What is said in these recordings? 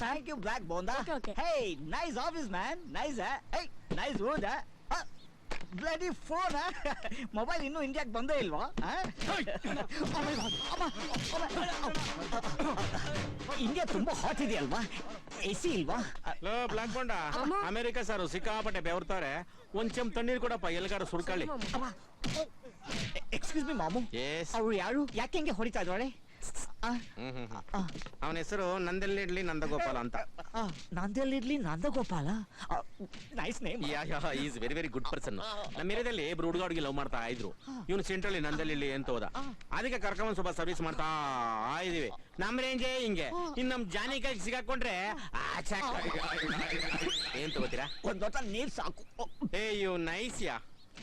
Thank you, Black Bonda. Okay. Hey, nice office, man. Nice, huh? Hey, nice wood, huh? Bloody phone mobile ಇನ್ನೂ ಇಂಡಿಯಾಕ್ಕೆ ಬಂದೇ ಇಲ್ವಾ? India ತುಂಬಾ hot ಇದೆಯಲ್ವಾ? AC ಇಲ್ವಾ? Block ಬಾಂಡ America ಸಾರು ಸಿಕ್ಕಾಪಟ್ಟೆ ಬೆವರ್ತಾರೆ. ಒಂದ್ ಚೆಂಪ್ ತಣ್ಣೀರ್ ಕೊಡಪ್ಪ, ಎಲ್ಗಾರು ಸುಡ್ಕೊಳ್ಳಿ. ಎಕ್ಸ್ಕ್ಯೂಸ್ ಮಿ ಮಾಮು, ಅವ್ರು ಯಾರು? ಯಾಕೆ ಹೆಂಗೆ ಹೊಡಿತಾ ಇದ್ದಾಳೆ? ಅವನ ಹೆಸರು ನಂದೆಲ್ಲಿಡ್ಲಿ ನಂದಗೋಪಾಲ ಅಂತ. ನಂದೆಲ್ಲಿಡ್ಲಿ Nandagopala, nice name. Is very very good person. ನಮ್ಮ ಏರಿಯಾದಲ್ಲಿ ಇಬ್ರು ಹುಡುಗ ಹುಡುಗಿ ಲವ್ ಮಾಡ್ತಾ ಇದ್ರು. ಇವನು ಸೆಂಟ್ರಲ್ಲಿ ನಂದೆಲ್ಲಿಡ್ಲಿ ಅಂತ ಹೋದ. ಅದಕ್ಕೆ ಕರ್ಕೊಂಡ್ ಸ್ವಲ್ಪ ಸರ್ವಿಸ್ ಮಾಡ್ತಾ ಇದೀವಿ. ನಮ್ ರೇಂಜೇ ಹಿಂಗೆ. ಇನ್ ನಮ್ ಜಾನಿ ಕೈ ಸಿಗಾಕೊಂಡ್ರೆ ಏನ್ ತಗೋತೀರಾ? ಒಂದ್ ಲೋಟ ನೀರ್ ಸಾಕು. ಏ ಯು ನೈಸ್ ಯಾ.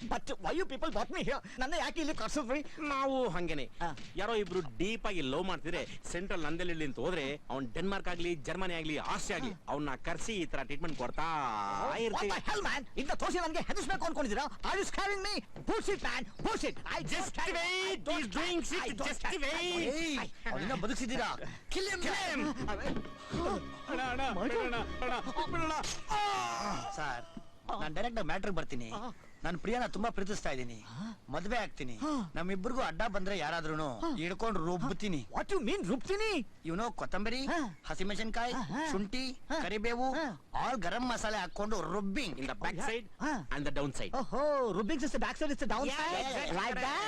But why you people bought me here? ನನ್ನ ಯಾಕೆ ಇಲ್ಲಿ ಕರ್ಸಿದ್ರಿ? ನಾವು ಹಂಗೇನೆ, ಯಾರೋ ಇಬ್ರು ಡೀಪ್ ಆಗಿ ಲವ್ ಮಾಡ್ತಿದ್ರೆ ಸೆಂಟ್ರಲ್ ನಂದೆಲ್ಲಿಡ್ಲಿ ಅಂತ ಹೋದ್ರೆ ಅವ್ನ್ ಡೆನ್ಮಾರ್ಕ್ ಆಗ್ಲಿ ಜರ್ಮನಿ ಆಗ್ಲಿ ಆಸ್ಟ್ರಿಯಾ ಆಗ್ಲಿ ಅವನ್ನ ಕರ್ಸಿ ಈ ತರ ಟ್ರೀಟ್ಮೆಂಟ್ ಕೊಡ್ತಾ ಇರ್ತೀವಿ. ಇಂತ ತೋರಿಸಿ ನನಗೆ ಹೆದರ್ಸ್ಬೇಕು ಅನ್ಕೊಂಡಿದ್ದೀರಾ? Are you scaring me? Bullshit man, bullshit. I just wait. He's doing shit. Just wait. ಅವನ್ನ ಬದುಕಿಸಿದ್ದೀರಾ? Kill him. ಸರ್, ನಾನು ಡೈರೆಕ್ಟ್ ಮ್ಯಾಟ್ರಿಗೆ ಬರ್ತೀನಿ. ನಾನು ಪ್ರಿಯಾನ ತುಂಬಾ ಪ್ರೀತಿಸ್ತಾ ಇದ್ದೀನಿ. ಮದ್ವೆ ಆಗ್ತೀನಿ. ನಮ್ಮಿಬ್ಬರಿಗೂ ಅಡ್ಡ ಬಂದ್ರೆ ಯಾರಾದ್ರೂ ಹಿಡ್ಕೊಂಡು ರುಬ್ತೀನಿ. What you mean ರುಬ್ತೀನಿ? ಇವನು ಕೊತ್ತಂಬರಿ, ಹಸಿಮೆಣಸಿನಕಾಯಿ, ಶುಂಠಿ, ಕರಿಬೇವು, ಆಲ್ ಗರಂ ಮಸಾಲೆ ಹಾಕೊಂಡು rubbing in the back side and the down side. ಓಹೋ, rubbing is the back side, is the down side. Like that.